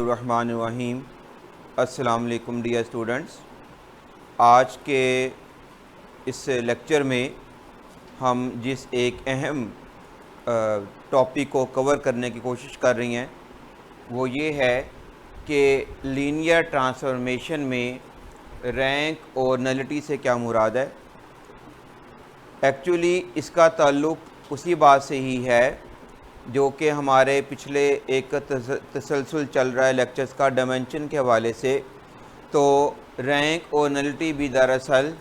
रहमानिर्रहीम। अस्सलाम वालेकुम dear students. आज के इस लेक्चर में हम जिस एक अहम टॉपिक को कवर करने की कोशिश कर रही हैं वो ये है कि लीनियर ट्रांसफॉर्मेशन में रैंक और नलिटी से क्या मुराद है। एक्चुअली इसका ताल्लुक़ उसी बात से ही है जो कि हमारे पिछले एक तसलसल चल रहा है लेक्चर्स का डायमेंशन के हवाले से। तो रैंक और नलिटी भी दरअसल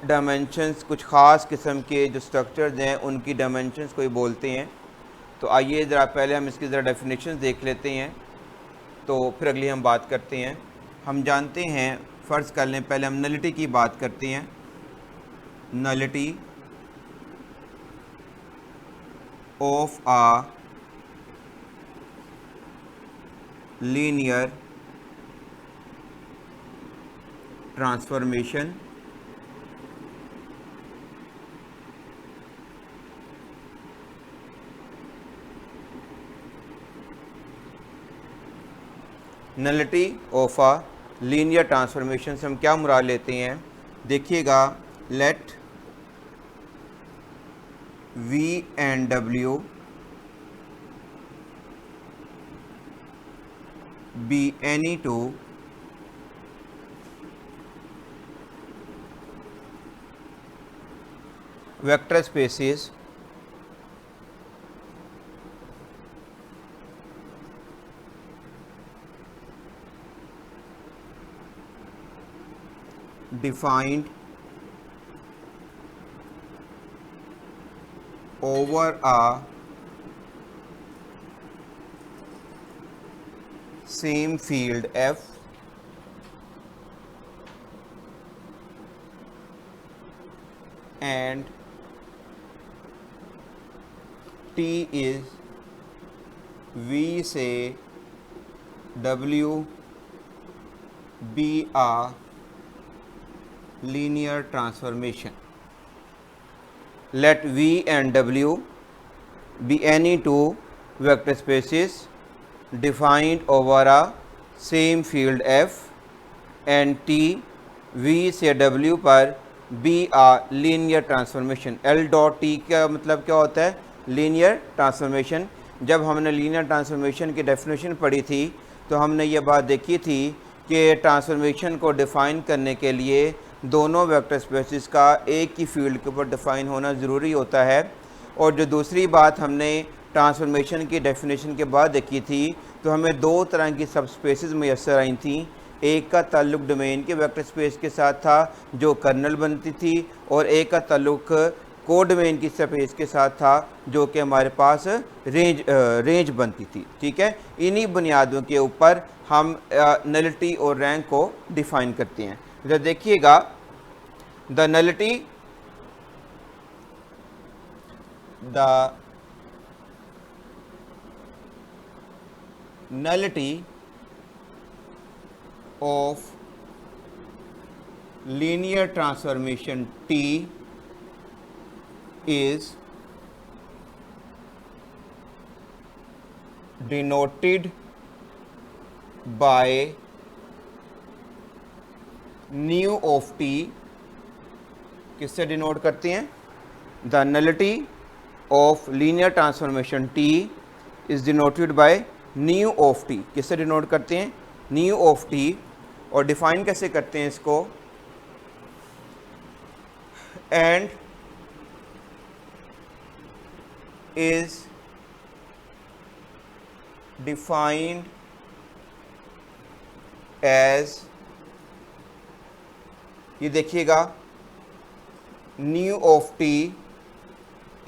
डायमेंशंस कुछ ख़ास किस्म के जो स्ट्रक्चर्स हैं उनकी डायमेंशंस को ही बोलते हैं। तो आइए ज़रा पहले हम इसकी ज़रा डेफिनेशन देख लेते हैं, तो फिर अगली हम बात करते हैं। हम जानते हैं, फ़र्ज़ कर लें पहले हम नलिटी की बात करते हैं। Nullity of a linear transformation nullity of a linear transformation से हम क्या मुराद लेते हैं। देखिएगा, let V and W be any two vector spaces defined over a same field F and T is V से W be a linear transformation. Let V and W be any two vector spaces defined over a same field F and T V से W पर be a linear transformation. L dot T का मतलब क्या होता है? Linear transformation. जब हमने linear transformation की डेफिनेशन पढ़ी थी तो हमने ये बात देखी थी कि ट्रांसफॉर्मेशन को डिफ़ाइन करने के लिए दोनों वेक्टर स्पेसेस का एक ही फील्ड के ऊपर डिफ़ाइन होना ज़रूरी होता है। और जो दूसरी बात हमने ट्रांसफॉर्मेशन की डेफिनेशन के बाद देखी थी तो हमें दो तरह की सब स्पेसेस मैसर आई थी। एक का ताल्लुक़ डोमेन के वेक्टर स्पेस के साथ था जो कर्नल बनती थी, और एक का ताल्लुक़ कोडोमेन की स्पेस के साथ था जो कि हमारे पास रेंज बनती थी। ठीक है, इन्हीं बुनियादों के ऊपर हम नलिटी और रैंक को डिफ़ाइन करते हैं। तो देखिएगा, the nullity of linear transformation T is denoted by nu of T। किससे डिनोट करते हैं? The nullity of linear transformation T is denoted by new of T। किससे डिनोट करते हैं? New of T। और डिफाइन कैसे करते हैं इसको? एंड इज डिफाइंड एज, ये देखिएगा, nu of T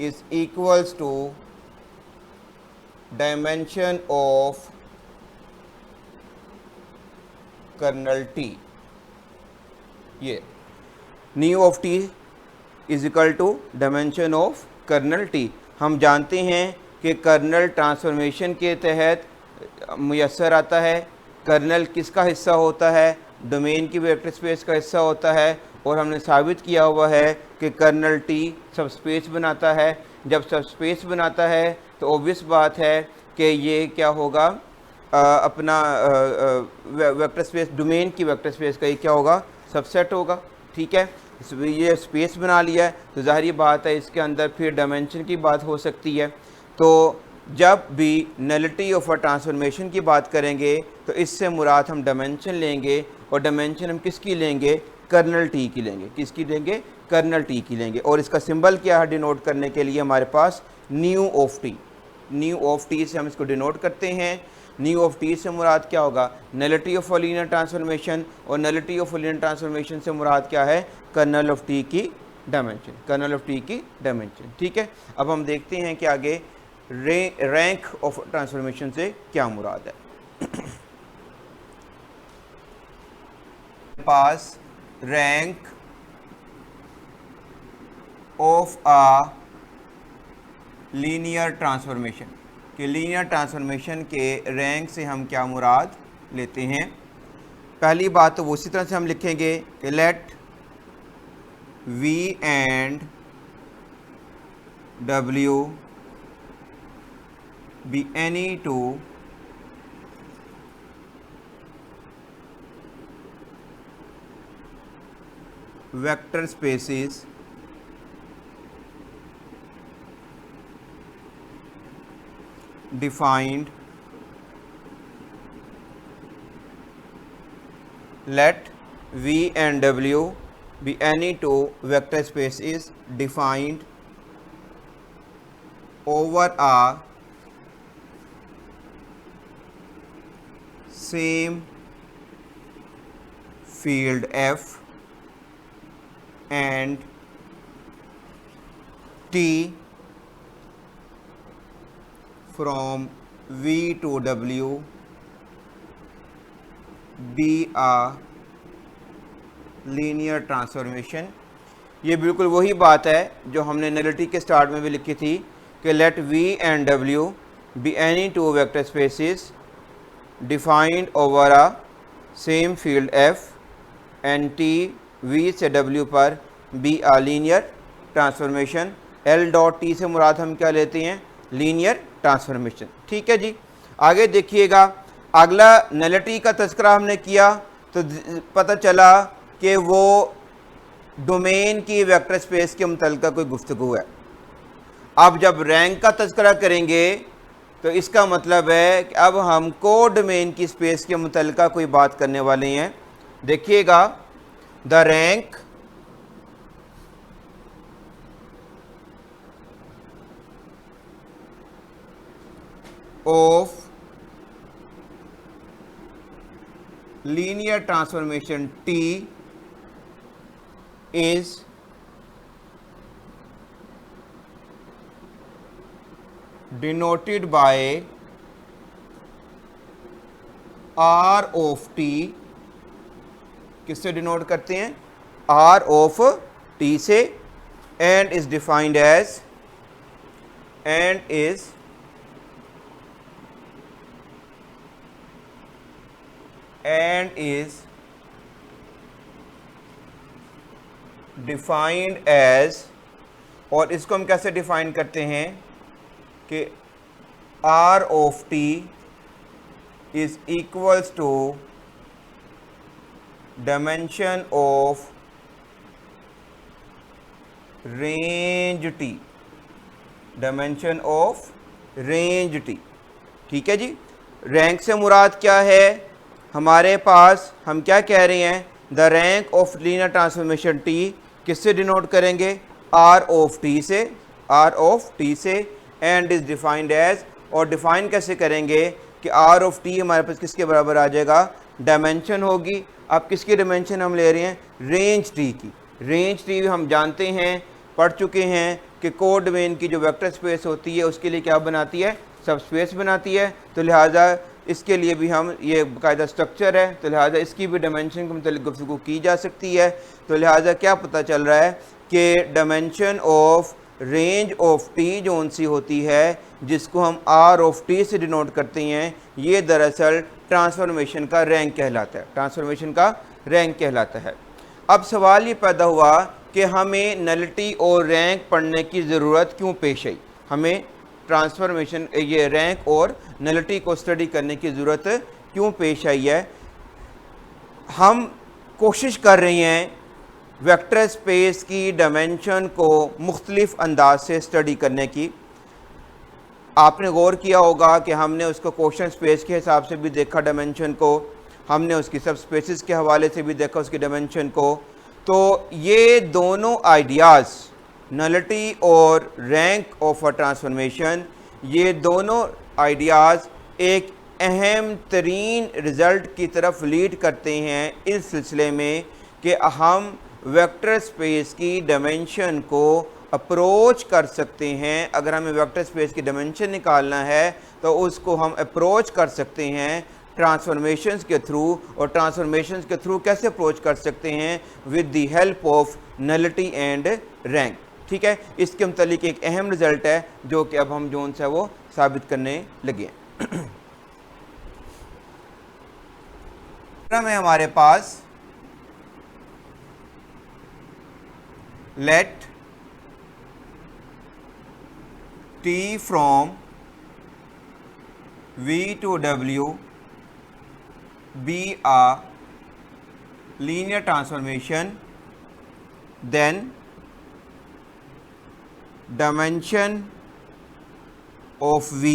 is equals to dimension of kernel T। ये nu of T is equal to dimension of kernel T। हम जानते हैं कि कर्नल ट्रांसफॉर्मेशन के तहत मुयस्सर आता है। कर्नल किसका हिस्सा होता है? डोमेन की वेक्टर स्पेस का हिस्सा होता है। और हमने साबित किया हुआ है कि कर्नल T सब स्पेस बनाता है। जब सब स्पेस बनाता है तो ऑब्वियस बात है कि ये क्या होगा, अपना वेक्टर स्पेस, डोमेन की वेक्टर स्पेस का ये क्या होगा, सबसेट होगा। ठीक है, ये स्पेस बना लिया है तो ज़ाहिर बात है इसके अंदर फिर डायमेंशन की बात हो सकती है। तो जब भी नलिटी ऑफ अ ट्रांसफॉर्मेशन की बात करेंगे तो इससे मुराद हम डायमेंशन लेंगे, और डायमेंशन हम किसकी लेंगे, कर्नल टी की लेंगे। किसकी लेंगे, कर्नल टी की लेंगे। और इसका सिंबल क्या है डिनोट करने के लिए, हमारे पास nu of T, nu of T से हम इसको डिनोट करते हैं। न्यू ऑफ टी से मुराद क्या होगा, नलिटी ऑफ लीनियर ट्रांसफॉर्मेशन, और नलिटी ऑफ लीनियर ट्रांसफॉर्मेशन से मुराद क्या है, कर्नल ऑफ टी की डायमेंशन, कर्नल ऑफ टी की डायमेंशन। ठीक है, अब हम देखते हैं कि आगे रैंक ऑफ ट्रांसफॉर्मेशन से क्या मुराद है। पास rank of a linear transformation, कि लीनियर ट्रांसफॉर्मेशन के रैंक से हम क्या मुराद लेते हैं। पहली बात तो वो उसी तरह से हम लिखेंगे कि let V and W be any two vector spaces defined, let V and W be any two vector spaces defined over a same field F and T from V to W be a linear transformation। ये बिल्कुल वही बात है जो हमने nullity के start में भी लिखी थी कि let V and W be any two vector spaces defined over a same field F and T V से W पर be a linear transformation। L dot T से मुराद हम क्या लेते हैं, लीनियर ट्रांसफॉर्मेशन। ठीक है जी, आगे देखिएगा, अगला नलिटी का तज़किरा हमने किया तो पता चला कि वो डोमेन की वेक्टर स्पेस के मुतल्लिक़ कोई गुफ्तगू है। अब जब रैंक का तज़किरा करेंगे तो इसका मतलब है कि अब हम को डोमेन की स्पेस के मुतल्लिक़ कोई बात करने वाले हैं। देखिएगा, the rank of linear transformation T is denoted by R of T। किससे डिनोट करते हैं, R of T से, and is defined as, and is defined as, और इसको हम कैसे डिफाइन करते हैं कि R of T is equals to dimension of range T, dimension of range T। ठीक है जी, रैंक से मुराद क्या है, हमारे पास हम क्या कह रहे हैं, the rank of linear transformation T किससे डिनोट करेंगे, R of T से, R of T से, एंड इज डिफाइंड एज, और डिफाइन कैसे करेंगे कि R of T हमारे पास किसके बराबर आ जाएगा, डायमेंशन होगी। अब किसकी डायमेंशन हम ले रहे हैं, रेंज T की। रेंज T हम जानते हैं, पढ़ चुके हैं कि कोड डोमेन की जो वेक्टर स्पेस होती है उसके लिए क्या बनाती है, सब स्पेस बनाती है। तो लिहाजा इसके लिए भी हम, ये बाकायदा स्ट्रक्चर है, तो लिहाजा इसकी भी डायमेंशन के मतलब गुफ्तगू की जा सकती है। तो लिहाजा क्या पता चल रहा है कि dimension of range of T जो उनसी होती है, जिसको हम आर ऑफ टी से डिनोट करते हैं, ये दरअसल ट्रांसफॉर्मेशन का रैंक कहलाता है, ट्रांसफॉर्मेशन का रैंक कहलाता है। अब सवाल ये पैदा हुआ कि हमें नलिटी और रैंक पढ़ने की ज़रूरत क्यों पेश आई, हमें ट्रांसफॉर्मेशन ये रैंक और नलिटी को स्टडी करने की ज़रूरत क्यों पेश आई है। हम कोशिश कर रहे हैं वेक्टर स्पेस की डायमेंशन को मुख्तलिफ अंदाज से स्टडी करने की। आपने गौर किया होगा कि हमने उसको क्वेश्चन स्पेस के हिसाब से भी देखा डायमेंशन को, हमने उसकी सब स्पेसिस के हवाले से भी देखा उसकी डायमेंशन को। तो ये दोनों आइडियाज़ नलिटी और रैंक ऑफ अ ट्रांसफॉर्मेशन, ये दोनों आइडियाज़ एक अहम तरीन रिज़ल्ट की तरफ लीड करते हैं इस सिलसिले में कि हम वेक्टर स्पेस की डायमेंशन को अप्रोच कर सकते हैं। अगर हमें वेक्टर स्पेस की डायमेंशन निकालना है तो उसको हम अप्रोच कर सकते हैं ट्रांसफॉर्मेशंस के थ्रू। और ट्रांसफॉर्मेशंस के थ्रू कैसे अप्रोच कर सकते हैं? With the help of nullity and rank. ठीक है, इसके मुतालिक एक अहम रिज़ल्ट है जो कि अब हम जोन से वो साबित करने लगे हैं। में हमारे पास late t from v to w be a linear transformation, then dimension of v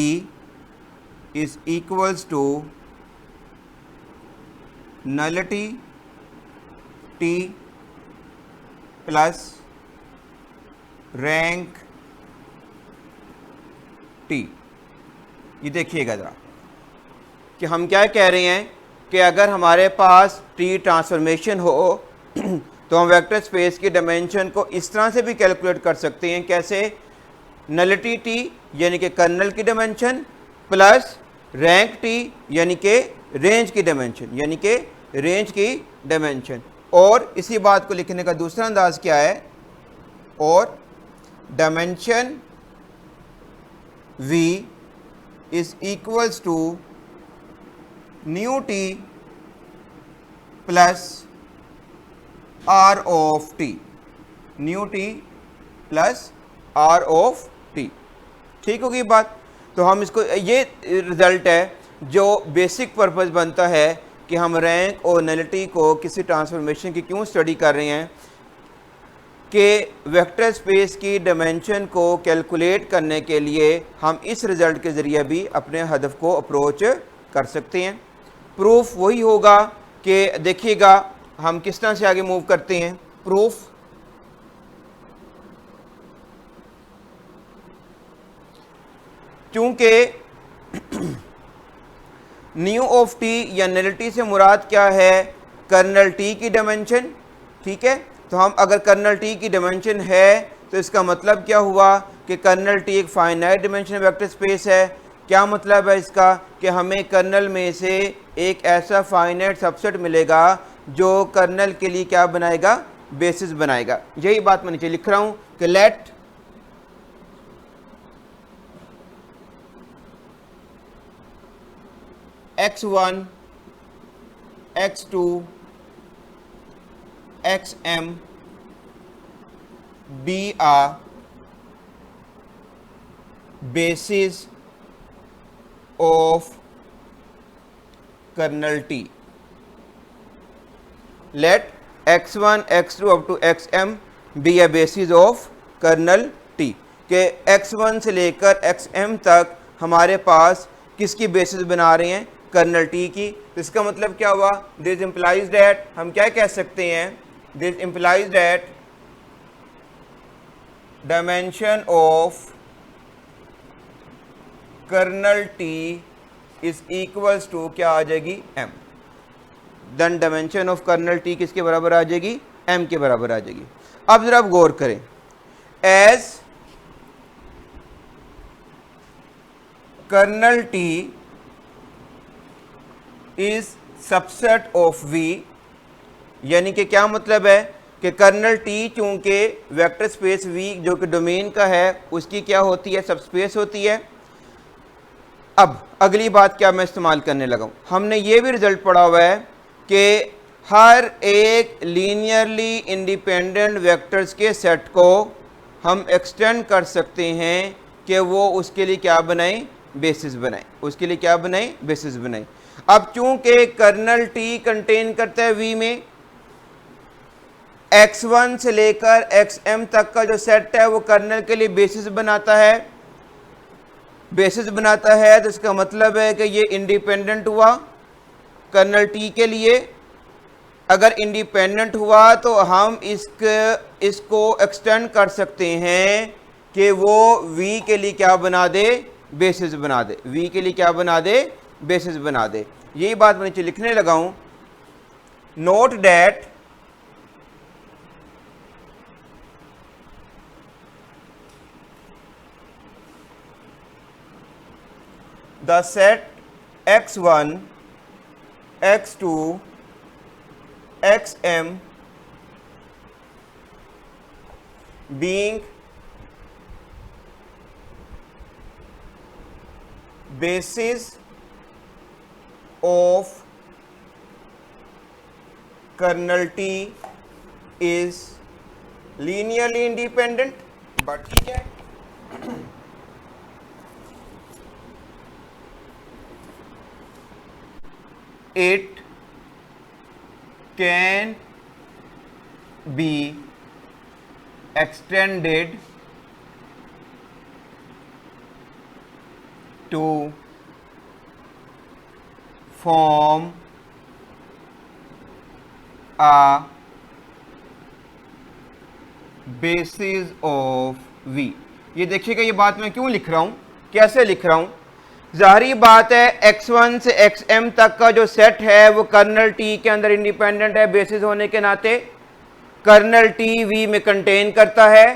is equals to nullity t plus rank t। ये देखिएगा ज़रा कि हम क्या कह रहे हैं कि अगर हमारे पास t ट्रांसफॉर्मेशन हो तो हम वेक्टर स्पेस की डायमेंशन को इस तरह से भी कैलकुलेट कर सकते हैं। कैसे? नलिटी t यानी कि कर्नल की डायमेंशन प्लस रैंक t यानी कि रेंज की डायमेंशन, यानी कि रेंज की डायमेंशन। और इसी बात को लिखने का दूसरा अंदाज क्या है? और dimension v is equals to nu t plus r of t, nu t plus r of t। ठीक होगी बात? तो हम इसको, ये रिज़ल्ट है जो बेसिक पर्पस बनता है कि हम रैंक और नलिटी को किसी ट्रांसफॉर्मेशन की क्यों स्टडी कर रहे हैं कि वेक्टर स्पेस की डायमेंशन को कैलकुलेट करने के लिए हम इस रिज़ल्ट के ज़रिए भी अपने हदफ को अप्रोच कर सकते हैं। प्रूफ वही होगा कि देखिएगा हम किस तरह से आगे मूव करते हैं। प्रूफ चूँकि न्यू ऑफ टी या नलिटी से मुराद क्या है? कर्नल टी की डायमेंशन। ठीक है, तो हम अगर कर्नल टी की डायमेंशन है तो इसका मतलब क्या हुआ कि कर्नल टी एक फाइनाइट डायमेंशन वेक्टर स्पेस है। क्या मतलब है इसका? कि हमें कर्नल में से एक ऐसा फाइनाइट सबसेट मिलेगा जो कर्नल के लिए क्या बनाएगा? बेसिस बनाएगा। यही बात मैं नीचे लिख रहा हूँ कि late x1 x2 xm be a basis of kernel T। Let x1 x2 up to xm be a basis of kernel T के x1 से लेकर xm तक हमारे पास किसकी बेसिस बना रहे हैं? कर्नल टी की। तो इसका मतलब क्या हुआ? दिस इम्प्लाइज दैट, हम क्या कह सकते हैं? This implies that dimension of kernel T is equals to क्या आ जाएगी? m। Then dimension of kernel T किसके बराबर आ जाएगी? m के बराबर आ जाएगी। अब जरा आप गौर करें, as kernel T is subset of v, यानी कि क्या मतलब है कि कर्नल टी चूंकि वेक्टर स्पेस v जो कि डोमेन का है उसकी क्या होती है? सबस्पेस होती है। अब अगली बात क्या मैं इस्तेमाल करने लगा हूं, हमने ये भी रिजल्ट पढ़ा हुआ है कि हर एक लीनियरली इंडिपेंडेंट वेक्टर्स के सेट को हम एक्सटेंड कर सकते हैं कि वो उसके लिए क्या बनाए, बेसिस बनाए, उसके लिए क्या बनाए, बेसिस बनाए। अब चूंकि कर्नल टी कंटेन करता है वी में x1 से लेकर xm तक का जो सेट है वो कर्नल के लिए बेसिस बनाता है, बेसिस बनाता है, तो इसका मतलब है कि ये इंडिपेंडेंट हुआ कर्नल टी के लिए। अगर इंडिपेंडेंट हुआ तो हम इसको एक्सटेंड कर सकते हैं कि वो v के लिए क्या बना दे, बेसिस बना दे, v के लिए क्या बना दे, बेसिस बना दे। यही बात मैं नीचे लिखने लगा हूं। Note that the set x1 x2 xm being basis of kernel T is linearly independent, but ठीक है, it can be extended to form a basis of V। ये देखिएगा ये बात मैं क्यों लिख रहा हूं, कैसे लिख रहा हूं। जाहिर बात है x1 से xm तक का जो सेट है वो कर्नल टी के अंदर इंडिपेंडेंट है, बेसिस होने के नाते कर्नल टी वी में कंटेन करता है,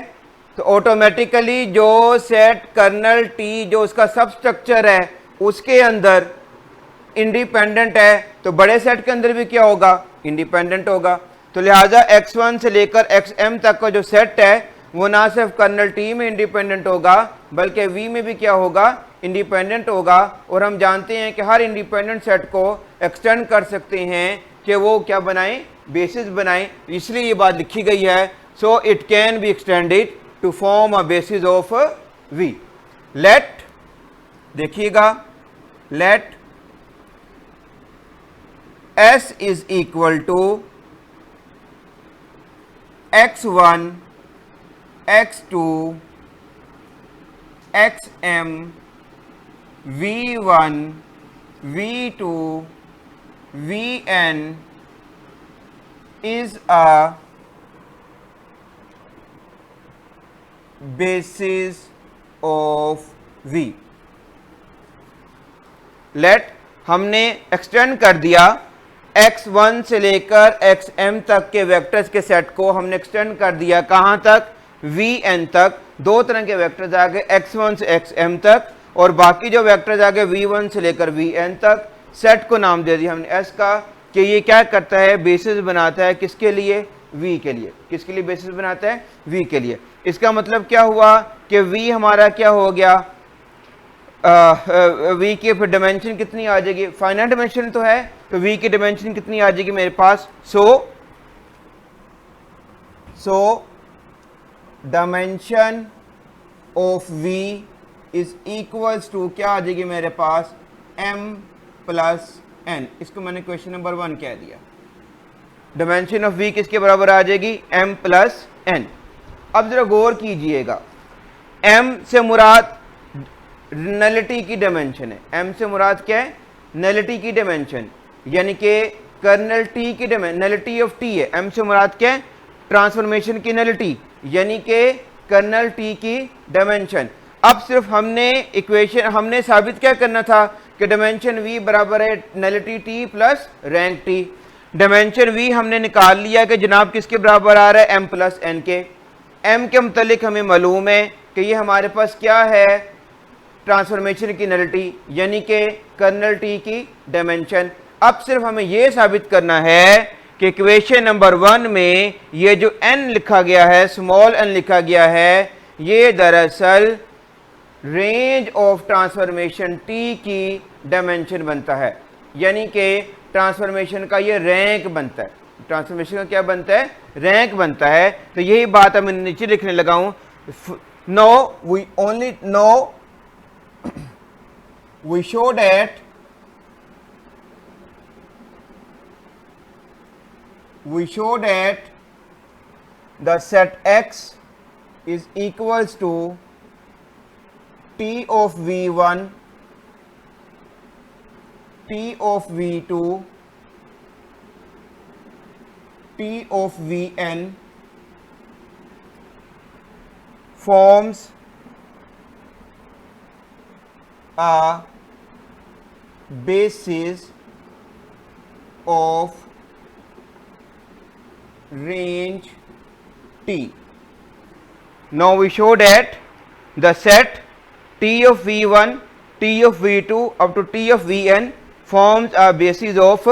तो ऑटोमेटिकली जो सेट कर्नल टी जो उसका सब स्ट्रक्चर है उसके अंदर इंडिपेंडेंट है, तो बड़े सेट के अंदर भी क्या होगा, इंडिपेंडेंट होगा। तो लिहाजा x1 से लेकर xm तक का जो सेट है वो ना सिर्फ कर्नल टी में इंडिपेंडेंट होगा बल्कि v में भी क्या होगा, इंडिपेंडेंट होगा। और हम जानते हैं कि हर इंडिपेंडेंट सेट को एक्सटेंड कर सकते हैं कि वो क्या बनाएं, बेसिस बनाएं, इसलिए ये बात लिखी गई है। So it can be extended to form a basis of v। Let, देखिएगा, let s is equal to x1 x2 xm v1 v2 vn is a basis of v। Let हमने एक्सटेंड कर दिया x1 से लेकर xm तक के vectors के set को हमने एक्सटेंड कर दिया कहां तक, vn तक। दो तरह के वेक्टर्स आ गए x1 से xm तक और बाकी जो वेक्टर्स आ गए v1 से लेकर vn तक। सेट को नाम दे दिया हमने s का कि ये क्या करता है, बेसिस बनाता है किसके लिए, v के लिए। किसके लिए बेसिस बनाता है, v के लिए। इसका मतलब क्या हुआ कि v हमारा क्या हो गया, v की फिर डायमेंशन कितनी आ जाएगी, फाइनाइट डायमेंशन तो है, तो v की डायमेंशन कितनी आ जाएगी मेरे पास, so dimension of v is equals to क्या आ जाएगी मेरे पास, m प्लस n। इसको मैंने क्वेश्चन नंबर 1 कह दिया। डायमेंशन ऑफ v किसके बराबर आ जाएगी, m प्लस n। अब जरा गौर कीजिएगा, m से मुराद नलिटी की डायमेंशन है, m से मुराद क्या है, नलिटी की डायमेंशन, यानी कि कर्नल टी की डायमेंशन, नलिटी ऑफ टी है। m से मुराद क्या है, ट्रांसफॉर्मेशन की नलिटी, यानी कि कर्नल टी की डायमेंशन। अब सिर्फ हमने इक्वेशन, हमने साबित क्या करना था कि डायमेंशन v बराबर है nullity t plus rank t। Dimension v हमने निकाल लिया कि जनाब किसके बराबर आ रहा है, m प्लस n के। m के मुतल्लिक हमें मालूम है कि ये हमारे पास क्या है, ट्रांसफॉर्मेशन की नलिटी, यानी कि कर्नल टी की डायमेंशन। अब सिर्फ हमें यह साबित करना है कि इक्वेशन नंबर 1 में ये जो n लिखा गया है, स्मॉल n लिखा गया है, ये दरअसल रेंज ऑफ ट्रांसफॉर्मेशन t की डायमेंशन बनता है, यानी कि ट्रांसफॉर्मेशन का ये रैंक बनता है। ट्रांसफॉर्मेशन का क्या बनता है, रैंक बनता है। तो यही बात मैं नीचे लिखने लगा हूं, Now we only know we show that the set X is equals to T of V1, T of V2, T of Vn forms a basis of range T. Now we show that the set T of V1, T of V2 up to T of Vn forms a basis of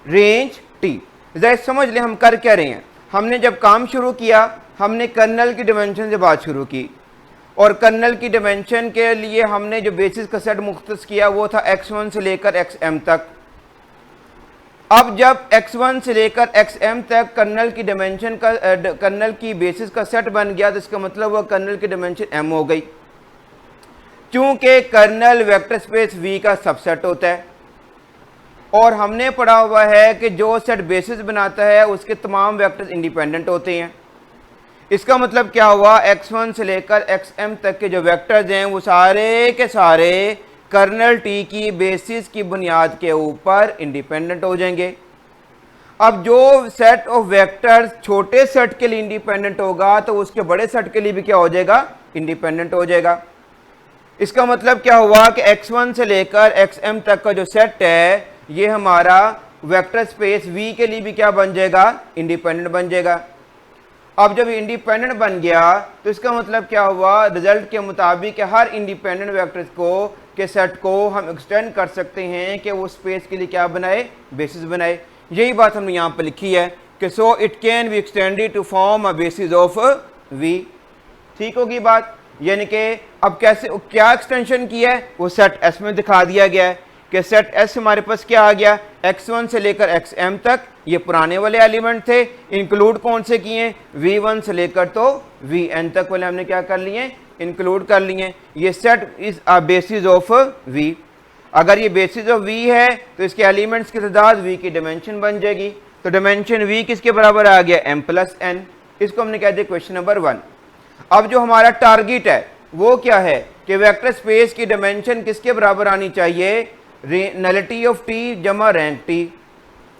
range T. जरा समझ लें हम कर क्या रहे हैं। हमने जब काम शुरू किया हमने कर्नल की डिमेंशन से बात शुरू की और कर्नल की डिमेंशन के लिए हमने जो बेसिस का सेट मुख्तस किया वो था x1 से लेकर xm तक। अब जब x1 से लेकर xm तक कर्नल की डिमेंशन का कर्नल की बेसिस का सेट बन गया तो इसका मतलब वो कर्नल की डिमेंशन m हो गई। चूंकि कर्नल वेक्टर स्पेस V का सबसेट होता है और हमने पढ़ा हुआ है कि जो सेट बेसिस बनाता है उसके तमाम वेक्टर्स इंडिपेंडेंट होते हैं। इसका मतलब क्या हुआ, x1 से लेकर xm तक के जो वेक्टर्स हैं वो सारे के सारे कर्नल T की बेसिस की बुनियाद के ऊपर इंडिपेंडेंट हो जाएंगे। अब जो सेट ऑफ वेक्टर्स छोटे सेट के लिए इंडिपेंडेंट होगा तो उसके बड़े सेट के लिए भी क्या हो जाएगा, इंडिपेंडेंट हो जाएगा। इसका मतलब क्या हुआ कि x1 से लेकर xm तक का जो सेट है ये हमारा वेक्टर स्पेस V के लिए भी क्या बन जाएगा, इंडिपेंडेंट बन जाएगा। अब जब इंडिपेंडेंट बन गया तो इसका मतलब क्या हुआ, रिजल्ट के मुताबिक हर इंडिपेंडेंट वेक्टर्स को के सेट को हम एक्सटेंड कर सकते हैं कि वो स्पेस के लिए क्या बनाए, बेसिस बनाए। यही बात हमने यहाँ पर लिखी है कि so it can be extended to form a basis of V। ठीक होगी बात। यानी कि अब कैसे क्या एक्सटेंशन किया है वो सेट S में दिखा दिया गया है कि सेट S हमारे पास क्या आ गया, x1 से लेकर xm तक ये पुराने वाले एलिमेंट थे। इंक्लूड कौन से किए, v1 से लेकर तो vn तक वाले हमने क्या कर लिए, इंक्लूड कर लिए। ये set is a basis of v। अगर ये बेसिस ऑफ v है तो इसके एलिमेंट्स की तादाद v की डिमेंशन बन जाएगी। तो डिमेंशन v किसके बराबर आ गया, m प्लस n। इसको हमने कह दिया क्वेश्चन नंबर 1। अब जो हमारा टारगेट है वो क्या है कि वेक्टर स्पेस की डिमेंशन किसके बराबर आनी चाहिए, नलिटी ऑफ टी जमा रैंक टी।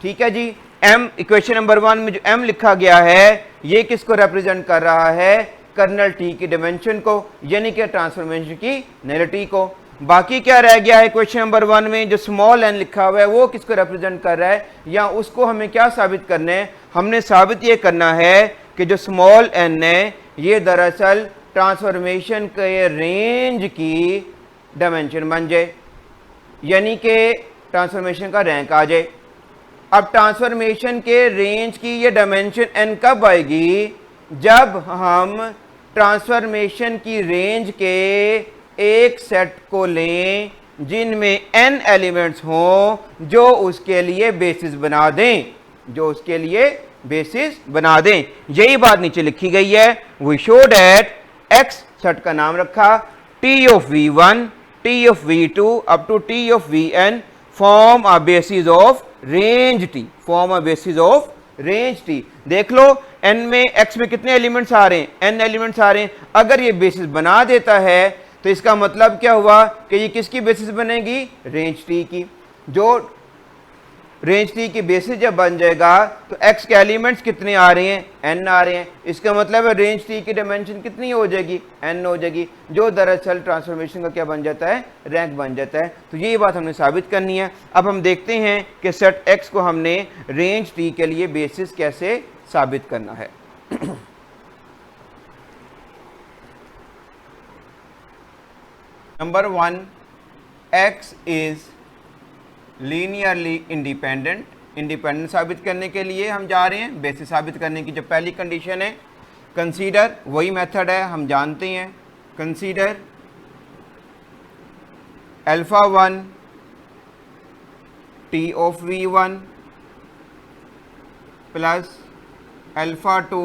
ठीक है जी। m इक्वेशन नंबर 1 में जो m लिखा गया है ये किसको रिप्रेजेंट कर रहा है, कर्नल टी की डिमेंशन को, यानी कि ट्रांसफॉर्मेशन की नलिटी को। बाकी क्या रह गया है क्वेश्चन नंबर 1 में, जो स्मॉल n लिखा हुआ है वो किसको रिप्रेजेंट कर रहा है, या उसको हमें क्या साबित करना है, हमने साबित ये करना है कि जो स्मॉल n है ये दरअसल ट्रांसफॉर्मेशन के रेंज की डायमेंशन बन जाए, यानी कि ट्रांसफॉर्मेशन का रैंक आ जाए। अब ट्रांसफॉर्मेशन के रेंज की ये डायमेंशन n कब आएगी, जब हम ट्रांसफॉर्मेशन की रेंज के एक सेट को लें जिनमें n एलिमेंट्स हों जो उसके लिए बेसिस बना दें, जो उसके लिए बेसिस बना दें। यही बात नीचे लिखी गई है। We show that x set का नाम रखा t of v1, t of v2 up to t of vn form a basis of range t, form a basis of range t। देख लो n में x में कितने एलिमेंट्स आ रहे हैं, n elements आ रहे हैं। अगर ये बेसिस बना देता है तो इसका मतलब क्या हुआ कि ये किसकी बेसिस बनेगी, रेंज t की। जो रेंज टी की बेसिस जब बन जाएगा तो x के एलिमेंट्स कितने आ रहे हैं, n आ रहे हैं। इसका मतलब है रेंज टी की डायमेंशन कितनी हो जाएगी, n हो जाएगी, जो दरअसल ट्रांसफॉर्मेशन का क्या बन जाता है, रैंक बन जाता है। तो यही बात हमने साबित करनी है। अब हम देखते हैं कि सेट x को हमने रेंज टी के लिए बेसिस कैसे साबित करना है। Number 1, x is linearly independent. Independent साबित करने के लिए हम जा रहे हैं बेसिस साबित करने की जो पहली कंडीशन है। कंसीडर, वही मेथड है हम जानते हैं, consider alpha 1 T of v1 plus alpha 2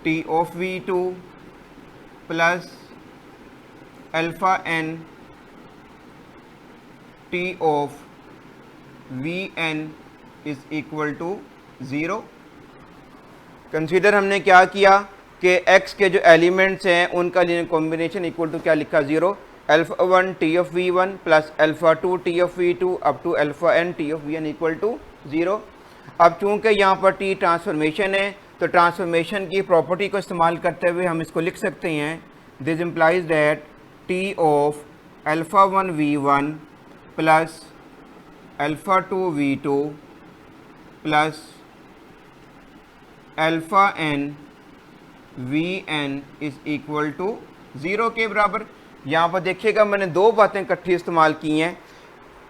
T of v2 plus alpha N T of V N is equal to 0। Consider हमने क्या किया कि x के जो एलिमेंट्स हैं उनका लीनियर कॉम्बिनेशन इक्वल टू क्या लिखा 0, alpha 1 T of V one plus alpha 2 T of V two up to alpha N T of V N equal to 0। अब चूंकि यहाँ पर t ट्रांसफॉर्मेशन है तो ट्रांसफॉर्मेशन की प्रॉपर्टी को इस्तेमाल करते हुए हम इसको लिख सकते हैं, this implies that t of alpha 1 we one plus alpha 2 we two plus alpha N V N is equal to 0 के बराबर। यहाँ पर देखिएगा मैंने दो बातें इकट्ठी इस्तेमाल की हैं।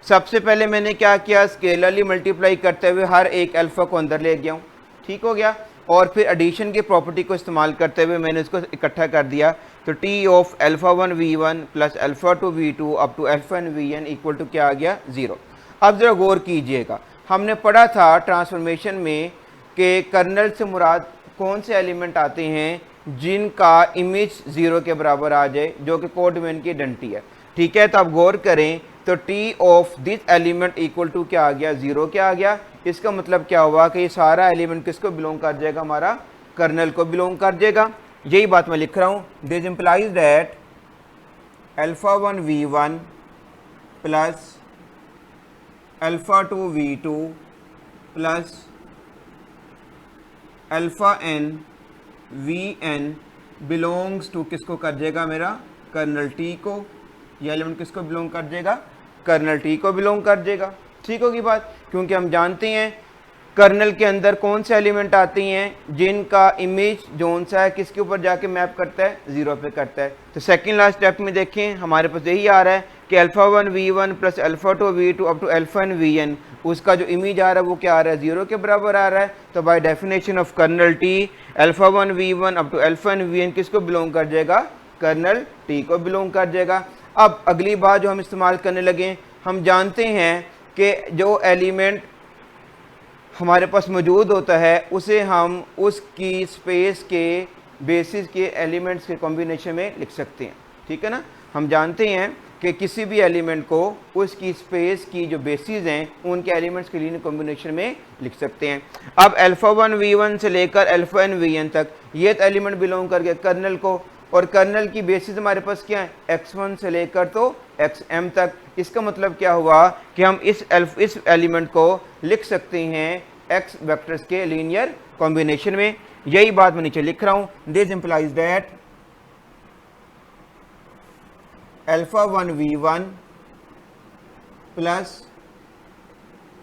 सबसे पहले मैंने क्या किया, स्केलरली मल्टीप्लाई करते हुए हर एक अल्फ़ा को अंदर ले गया हूँ, ठीक हो गया। और फिर एडिशन की प्रॉपर्टी को इस्तेमाल करते हुए मैंने इसको इकट्ठा कर दिया। तो T of alpha 1 we one plus alpha 2 we two up to alpha N V N equal to क्या आ गया 0। अब ज़रा गौर कीजिएगा, हमने पढ़ा था ट्रांसफॉर्मेशन में कि कर्नल से मुराद कौन से एलिमेंट आते हैं जिनका इमेज 0 के बराबर आ जाए, जो कि कोडमेन की आइडेंटिटी है, ठीक है। तो आप गौर करें तो t of this element equal to क्या आ गया 0 क्या आ गया। इसका मतलब क्या हुआ कि ये सारा एलिमेंट किसको बिलोंग कर जाएगा, हमारा कर्नल को बिलोंग कर जाएगा। यही बात मैं लिख रहा हूँ, this implies that alpha 1 we one plus alpha 2 we two plus alpha N V N belongs to किसको कर जाएगा, मेरा कर्नल टी को। यह एलिमेंट किसको बिलोंग कर जाएगा, कर्नल टी को बिलोंग कर जाएगा, ठीक होगी बात। क्योंकि हम जानते हैं कर्नल के अंदर कौन से एलिमेंट आते हैं जिनका इमेज जोन सा है किसके ऊपर जाके मैप करता है, 0 पे करता है। तो सेकंड लास्ट स्टेप में देखें हमारे पास यही आ रहा है कि alpha 1 we one plus alpha 2 we two up to alpha N V n, उसका जो इमेज आ रहा है वो क्या आ रहा है, 0 के बराबर आ रहा है। तो by definition of kernel t alpha 1 we one up to alpha N V n किसको बिलोंग कर जाएगा, कर्नल टी को बिलोंग कर जाएगा। अब अगली बात जो हम इस्तेमाल करने लगे, हम जानते हैं कि जो एलिमेंट हमारे पास मौजूद होता है उसे हम उसकी स्पेस के बेसिस के एलिमेंट्स के कॉम्बिनेशन में लिख सकते हैं, ठीक है ना। हम जानते हैं कि किसी भी एलिमेंट को उसकी स्पेस की जो बेसिस हैं उनके एलिमेंट्स के लीनियर कॉम्बिनेशन में लिख सकते हैं। अब अल्फ़ा 1 वी वन से लेकर अल्फ़ा एन वी एन तक ये तो एलिमेंट बिलोंग कर गए कर्नल को, और कर्नल की बेसिस हमारे पास क्या है, x1 से लेकर तो xm तक। इसका मतलब क्या हुआ कि हम इस एलिमेंट को लिख सकते हैं x वेक्टर्स के लीनियर कॉम्बिनेशन में। यही बात मैं नीचे लिख रहा हूं, this implies that alpha 1 we one plus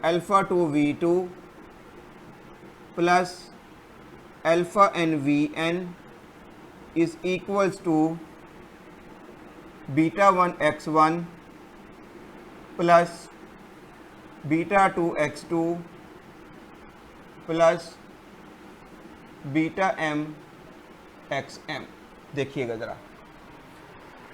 alpha 2 we two plus alpha N V n is equals to beta 1 x1 plus beta 2 x2 plus beta m xm। देखिएगा ज़रा,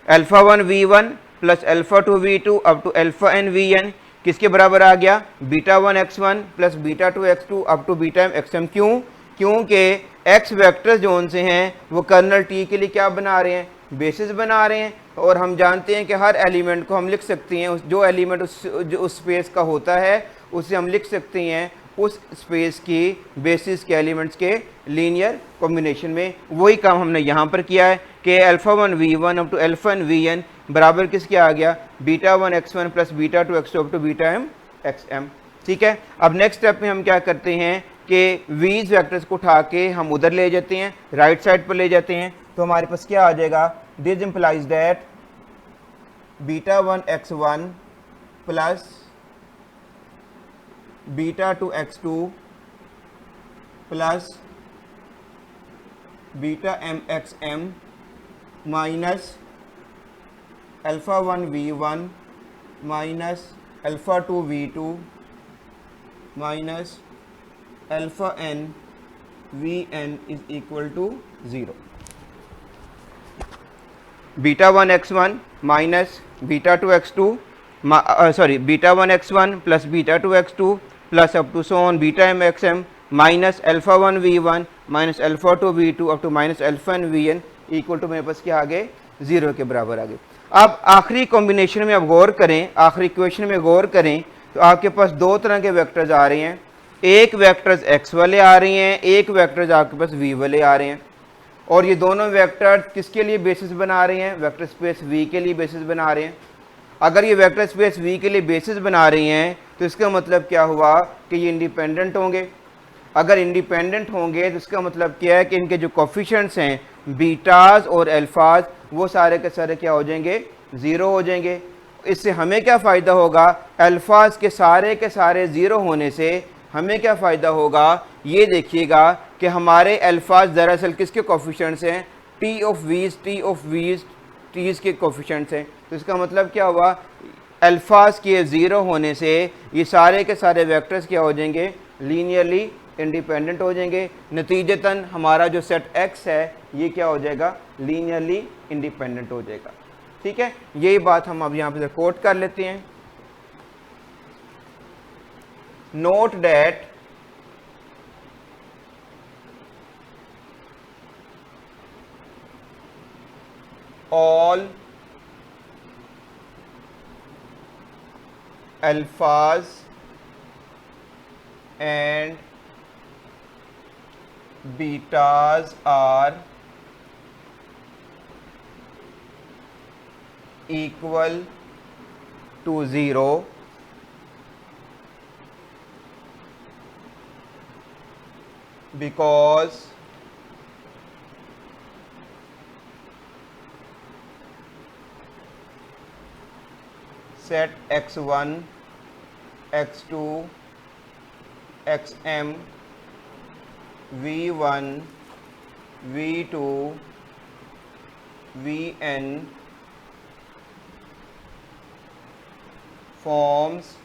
alpha 1 we one plus alpha 2 we two up to alpha N V n किसके बराबर आ गया, beta 1 x1 plus beta 2 x2 up to beta m xm। क्यों, क्योंकि x vector zone से हैं वो कर्नल टी के लिए क्या बना रहे हैं, बेसिस बना रहे हैं। और हम जानते हैं कि हर एलिमेंट को हम लिख सकते हैं जो एलिमेंट उस स्पेस का होता है उसे हम लिख सकते हैं उस स्पेस की बेसिस के एलिमेंट्स के लीनियर कॉम्बिनेशन में। वही काम हमने यहाँ पर किया है कि alpha 1 we one up to alpha N V n बराबर किसके आ गया, beta 1 x1 plus beta 2 x2 up to beta m xm, ठीक है। अब नेक्स्ट स्टेप में हम क्या करते हैं कि वीज वेक्टर्स को उठा के हम उधर ले जाते हैं, राइट साइड पर ले जाते हैं। तो हमारे पास क्या आ जाएगा, this implies that beta 1 x1 plus beta 2 x2 plus beta m xm minus alpha 1 we one minus alpha 2 we two minus alpha N V n is equal to 0। Beta 1 x1 minus beta 2 x2 beta 1 x1 plus beta 2 x2 plus up to so on beta m xm minus alpha 1 we one minus alpha 2 we two up to minus alpha N V N equal to मेरे पास क्या आ गए, 0 के बराबर आ गए। अब आखिरी combination में आप गौर करें, आखिरी इक्वेशन में गौर करें तो आपके पास दो तरह के वेक्टर्स आ रहे हैं, एक वेक्टर्स x वाले आ रही हैं, एक वेक्टर्स आपके पास v वाले आ रहे हैं। और ये दोनों वेक्टर किसके लिए बेसिस बना रहे हैं, वेक्टर स्पेस v के लिए बेसिस बना रहे हैं। अगर ये वेक्टर स्पेस v के लिए बेसिस बना रही हैं तो इसका मतलब क्या हुआ कि ये इंडिपेंडेंट होंगे। अगर इंडिपेंडेंट होंगे तो इसका मतलब क्या है कि इनके जो कोफिशिएंट्स हैं बीटाज और अल्फाज वो सारे के सारे क्या हो जाएंगे, 0 हो जाएंगे। इससे हमें क्या फ़ायदा होगा, अल्फाज के सारे 0 होने से हमें क्या फ़ायदा होगा, ये देखिएगा कि हमारे अल्फाज दरअसल किसके कोफिशिएंट्स हैं, टी ऑफ वीज टीज़ के कोफिशिएंट्स हैं। तो इसका मतलब क्या हुआ, अल्फाज के 0 होने से ये सारे के सारे वेक्टर्स क्या हो जाएंगे, लीनियरली इंडिपेंडेंट हो जाएंगे। नतीजतन हमारा जो सेट x है ये क्या हो जाएगा, लीनियरली इंडिपेंडेंट हो जाएगा। ठीक है, यही बात हम अब यहाँ पे कोट कर लेते हैं। Note that all alphas and betas are equal to 0 because set x1, x2, xm, v1, v2, vn forms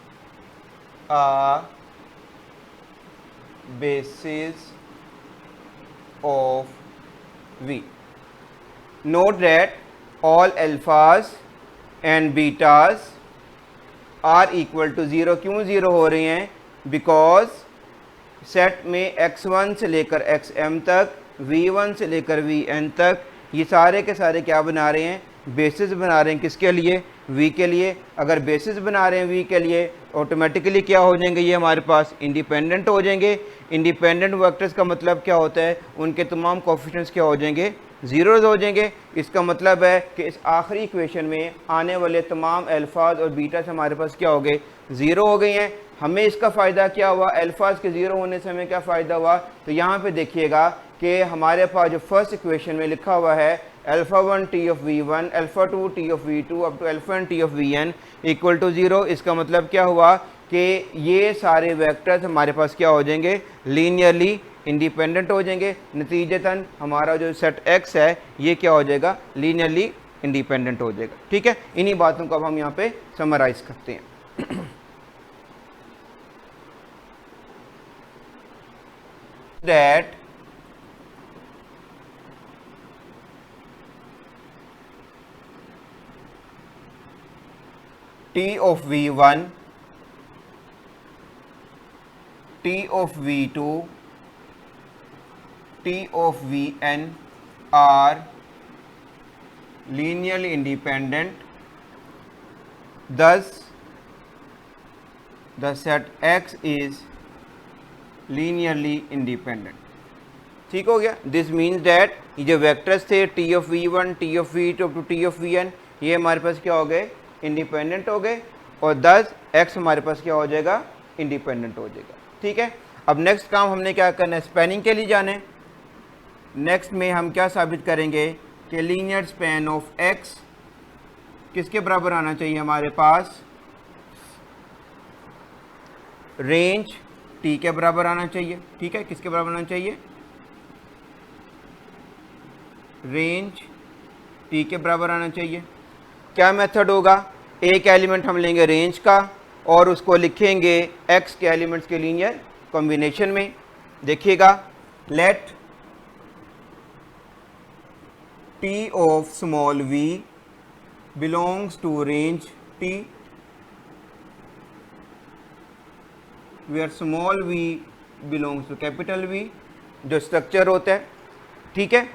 a basis of V. Note that all alphas and betas are equal to 0। क्यों 0 हो रही हैं, because set में x1 से लेकर xm तक, v1 से लेकर vn तक ये सारे के सारे क्या बना रहे हैं, बेसिस बना रहे हैं। किसके लिए, v के लिए। अगर बेसिस बना रहे हैं v के लिए, ऑटोमेटिकली क्या हो जाएंगे, ये हमारे पास इंडिपेंडेंट हो जाएंगे। इंडिपेंडेंट वेक्टर्स का मतलब क्या होता है, उनके तमाम कोफिशिएंट्स क्या हो जाएंगे, ज़ीरोज़ हो जाएंगे। इसका मतलब है कि इस आखिरी इक्वेशन में आने वाले तमाम अल्फाज और बीटास हमारे पास क्या हो गए, 0 हो गए हैं। हमें इसका फ़ायदा क्या हुआ, अल्फाज के 0 होने से हमें क्या फ़ायदा हुआ, तो यहाँ पे देखिएगा कि हमारे पास जो फर्स्ट इक्वेशन में लिखा हुआ है alpha 1 T of v1, alpha 2 T of v2 up to alpha n t of vn equal to 0। इसका मतलब क्या हुआ कि ये सारे वेक्टर्स हमारे पास क्या हो जाएंगे, लीनियरली इंडिपेंडेंट हो जाएंगे। नतीजतन हमारा जो सेट x है ये क्या हो जाएगा, लीनियरली इंडिपेंडेंट हो जाएगा। ठीक है, इन्हीं बातों को अब हम यहाँ पे समराइज करते हैं। That t of v1, t of v2, t of vn are linearly independent, thus the set x is linearly independent। ठीक हो गया। दिस मीन्स दैट ये जो वेक्टर्स थे t of v1, t of v2 to t of vn, ये हमारे पास क्या हो गए, इंडिपेंडेंट हो गए, और 10 x हमारे पास क्या हो जाएगा, इंडिपेंडेंट हो जाएगा। ठीक है, अब नेक्स्ट काम हमने क्या करना है, स्पैनिंग के लिए जाना है। नेक्स्ट में हम क्या साबित करेंगे कि लीनियर स्पैन ऑफ x किसके बराबर आना चाहिए, हमारे पास रेंज t के बराबर आना चाहिए। ठीक है, किसके बराबर आना चाहिए, रेंज t के बराबर आना चाहिए। क्या मेथड होगा, एक एलिमेंट हम लेंगे रेंज का और उसको लिखेंगे x के एलिमेंट्स के लीनियर कॉम्बिनेशन में। देखिएगा, let t of small v belongs to range t where small v belongs to capital V, जो स्ट्रक्चर होता है। ठीक है,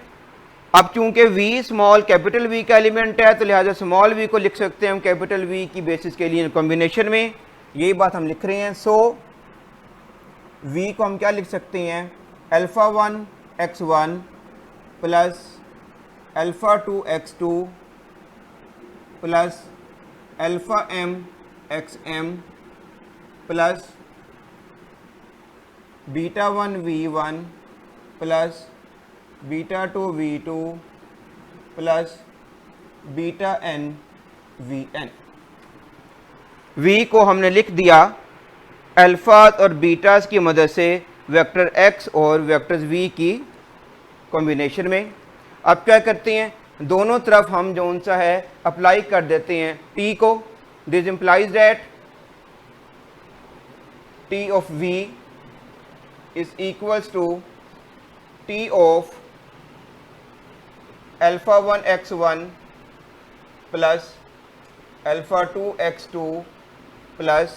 अब चूंकि v स्मॉल कैपिटल V का एलिमेंट है तो लिहाजा स्मॉल v को लिख सकते हैं हम कैपिटल V की बेसिस के लिए कॉम्बिनेशन में, यही बात हम लिख रहे हैं। सो v को हम क्या लिख सकते हैं, alpha 1 x1 plus alpha 2 x2 plus alpha m xm plus beta 1 v1 plus beta 2 v2 plus beta n vn। v को हमने लिख दिया अल्फा और बीटास की मदद से वेक्टर x और वेक्टर v की कॉम्बिनेशन में। अब क्या करते हैं, दोनों तरफ हम जो सा है अप्लाई कर देते हैं t को। This implies that t of v is equals to t of alpha 1 x1 plus alpha 2 x2 plus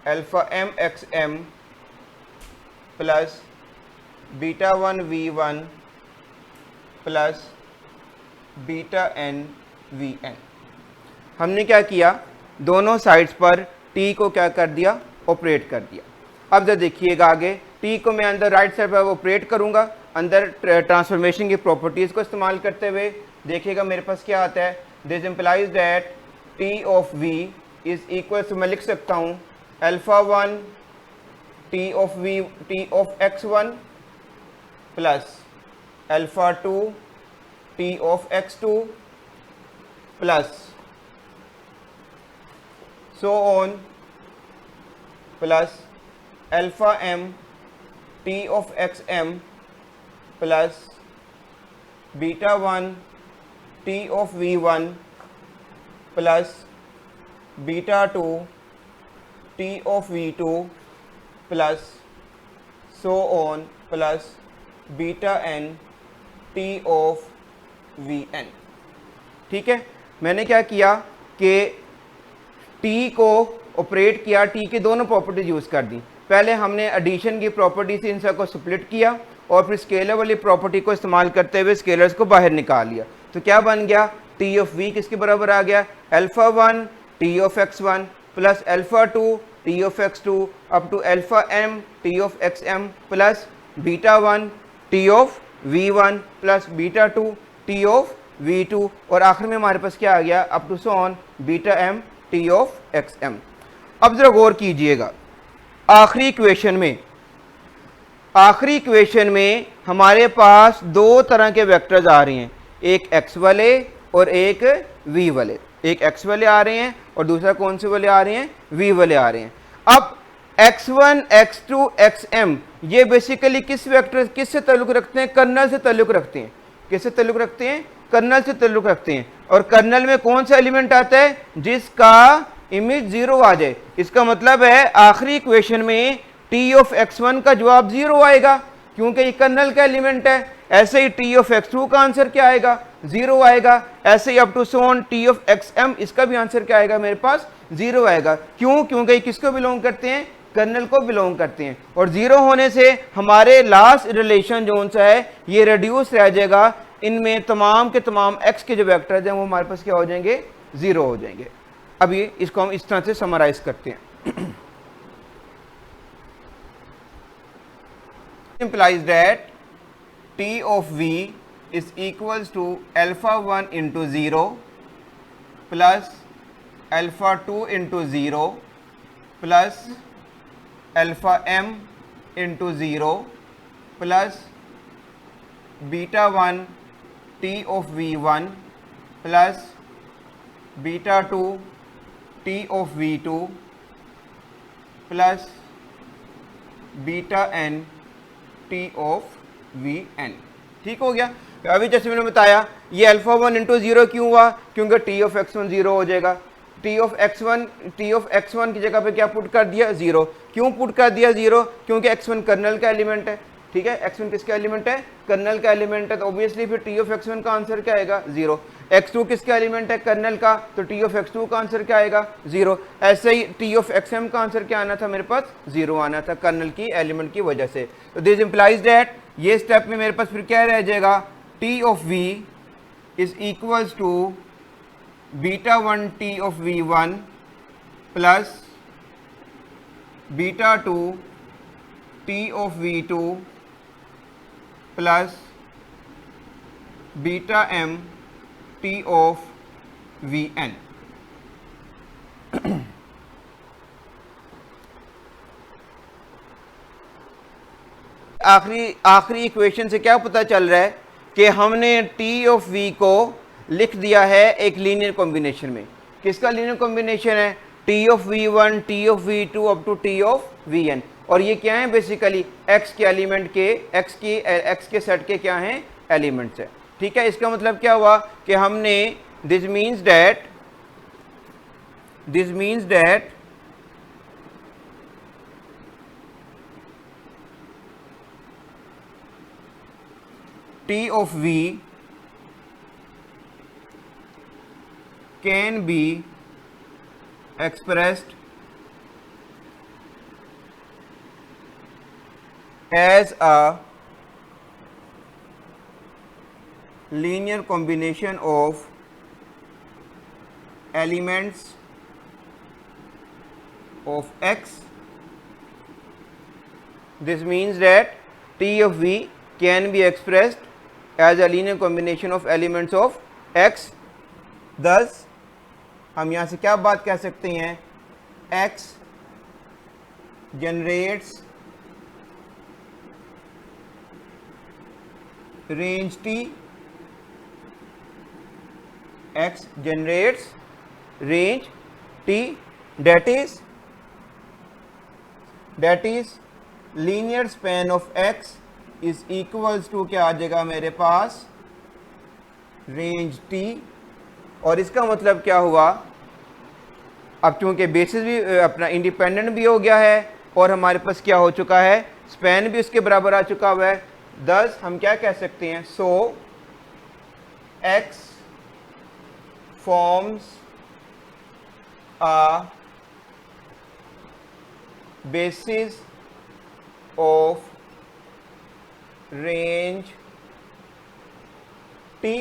alpha m xm plus beta 1 v1 plus beta n vn। हमने क्या किया, दोनों साइड्स पर t को क्या कर दिया, ऑपरेट कर दिया। अब जब देखिएगा आगे t को मैं अंदर राइट साइड पर ऑपरेट करूंगा, अंदर ट्रांसफॉर्मेशन की प्रॉपर्टीज़ को इस्तेमाल करते हुए देखिएगा मेरे पास क्या आता है। This implies that t of v is equal to, मैं लिख सकता हूँ alpha 1 t of x1 plus alpha 2 t of x2 plus so on plus alpha m t of xm plus beta 1 t of v1 plus beta 2 t of v2 plus so on plus beta n t of vn। ठीक है, मैंने क्या किया कि t को operate किया, t की दोनों प्रॉपर्टीज यूज़ कर दी। पहले हमने एडिशन की प्रॉपर्टी से इन सबको स्प्लिट किया और फिर स्केलर वाली प्रॉपर्टी को इस्तेमाल करते हुए स्केलर्स को बाहर निकाल लिया। तो क्या बन गया, t ऑफ v किसके बराबर आ गया, alpha 1 t of x1 plus alpha 2 t of x2 up to alpha m t of xm plus beta 1 t of v1 plus beta 2 t of v2 और आखिर में हमारे पास क्या आ गया, up to so on beta m t of xm। अब जरा गौर कीजिएगा, आखिरी इक्वेशन में हमारे पास दो तरह के वेक्टर्स आ रहे हैं, एक x वाले और एक v वाले। एक x वाले आ रहे हैं और दूसरा कौन से वाले आ रहे हैं, v वाले आ रहे हैं। अब x1 x2 xm ये बेसिकली किस वेक्टर किससे ताल्लुक रखते हैं, कर्नल से ताल्लुक रखते हैं। किससे ताल्लुक रखते हैं, कर्नल से ताल्लुक रखते हैं। और कर्नल में कौन सा एलिमेंट आता है, जिसका इमेज 0 आ जाए। इसका मतलब है आखिरी इक्वेशन में t ऑफ x1 का जवाब 0 आएगा क्योंकि ये कर्नल का एलिमेंट है। ऐसे ही t ऑफ x2 का आंसर क्या आएगा, 0 आएगा। ऐसे ही up to so on t of xm इसका भी आंसर क्या आएगा, मेरे पास 0 आएगा। क्यों, क्योंकि ये किसको बिलोंग करते हैं, कर्नल को बिलोंग करते हैं। और 0 होने से हमारे लास्ट रिलेशन जो सा है ये रिड्यूस रह जाएगा। इनमें तमाम के तमाम x के जो वेक्टर्स हैं वो हमारे पास क्या हो जाएंगे, 0 हो जाएंगे। अब ये इसको हम इस तरह से समराइज करते हैं। implies that t of v is equals to alpha 1 into 0 plus alpha 2 into 0 plus alpha m into 0 plus beta 1 t of v1 plus beta 2 t of v2 plus beta n t of vn। ठीक हो गया। अभी जैसे मैंने बताया ये alpha 1 into 0 क्यों हुआ, क्योंकि t ऑफ x1 0 हो जाएगा। t ऑफ x1 की जगह पे क्या पुट कर दिया, 0। क्यों पुट कर दिया 0, क्योंकि x1 कर्नल का एलिमेंट है। ठीक है, x1 किसका एलिमेंट है, कर्नल का एलिमेंट है, तो ऑब्वियसली फिर t ऑफ x1 का आंसर क्या आएगा 0। x2 किसका एलिमेंट है, कर्नल का, तो t ऑफ x2 का आंसर क्या आएगा 0। ऐसे ही t ऑफ xm का आंसर क्या आना था, मेरे पास 0 आना था कर्नल की एलिमेंट की वजह से। तो दिस इंप्लाइज दैट ये स्टेप में मेरे पास फिर क्या रह जाएगा, t of v is equals to beta 1 t of v1 plus beta 2 t of v2 plus beta m t of vn। आखिरी इक्वेशन से क्या पता चल रहा है कि हमने t ऑफ v को लिख दिया है एक लीनियर कॉम्बिनेशन में। किसका लीनियर कॉम्बिनेशन है, t of v1 t of v2 up to t of vn। और ये क्या है, बेसिकली x के एलिमेंट के x के सेट के क्या हैं, एलिमेंट्स है। ठीक है, इसका मतलब क्या हुआ कि हमने this means that t of v can be expressed as a linear combination of elements of x. This means that t of v can be expressed as a linear combination of elements of x. Thus हम यहाँ से क्या बात कह सकते हैं, x generates range t, x generates range t, that is linear span of x is equals to क्या आ जाएगा मेरे पास, रेंज t। और इसका मतलब क्या हुआ, अब चूंकि बेसिस भी अपना इंडिपेंडेंट भी हो गया है और हमारे पास क्या हो चुका है, स्पैन भी उसके बराबर आ चुका हुआ है। दस हम क्या कह सकते हैं, सो x forms a basis of range t।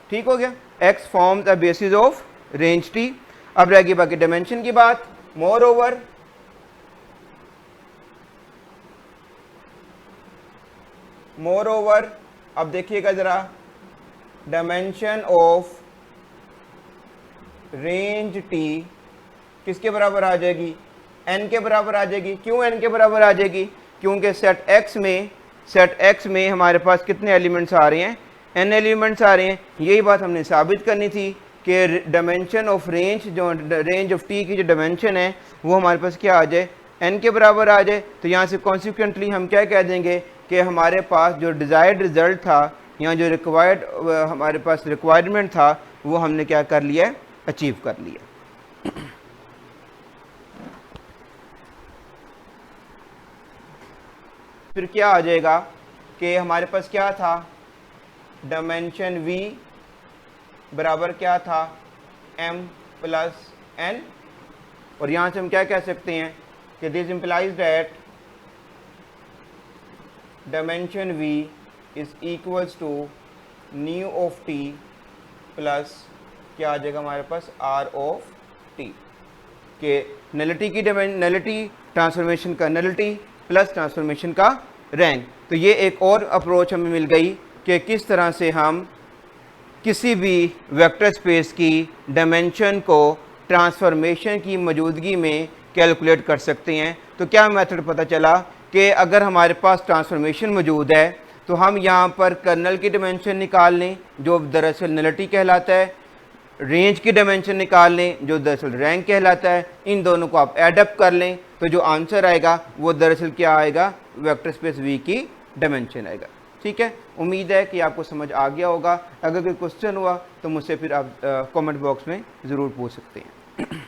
ठीक हो गया, x forms a basis of range t। अब रहेगी बाकी डायमेंशन की बात। मोर ओवर अब देखिएगा जरा, डायमेंशन ऑफ रेंज t किसके बराबर आ जाएगी, n के बराबर आ जाएगी। क्यों n के बराबर आ जाएगी, क्योंकि सेट x में हमारे पास कितने एलिमेंट्स आ रहे हैं, n एलिमेंट्स आ रहे हैं। यही बात हमने साबित करनी थी कि डायमेंशन ऑफ रेंज, जो रेंज ऑफ t की जो डायमेंशन है वो हमारे पास क्या आ जाए, n के बराबर आ जाए। तो यहाँ से कॉन्सिक्वेंटली हम क्या कह देंगे कि हमारे पास जो डिज़ायर्ड रिजल्ट था, यहाँ जो रिक्वायर्ड हमारे पास रिक्वायरमेंट था, वो हमने क्या कर लिया, अचीव कर लिया। फिर क्या आ जाएगा कि हमारे पास क्या था, डायमेंशन v बराबर क्या था, m प्लस n। और यहाँ से हम क्या कह सकते हैं कि this implies that dimension v is equals to nu of t plus क्या आ जाएगा हमारे पास, r ऑफ t। के नलिटी की नलिटी ट्रांसफॉर्मेशन का नलिटी प्लस ट्रांसफॉर्मेशन का रैंक। तो ये एक और अप्रोच हमें मिल गई कि किस तरह से हम किसी भी वेक्टर स्पेस की डायमेंशन को ट्रांसफॉर्मेशन की मौजूदगी में कैलकुलेट कर सकते हैं। तो क्या मेथड पता चला कि अगर हमारे पास ट्रांसफॉर्मेशन मौजूद है तो हम यहाँ पर कर्नल की डायमेंशन निकाल लें जो दरअसल नलिटी कहलाता है, रेंज की डायमेंशन निकाल लें जो दरअसल रैंक कहलाता है। इन दोनों को आप एडअप कर लें तो जो आंसर आएगा वो दरअसल क्या आएगा, वेक्टर स्पेस v की डायमेंशन आएगा। ठीक है, उम्मीद है कि आपको समझ आ गया होगा। अगर कोई क्वेश्चन हुआ तो मुझसे फिर आप कमेंट बॉक्स में ज़रूर पूछ सकते हैं।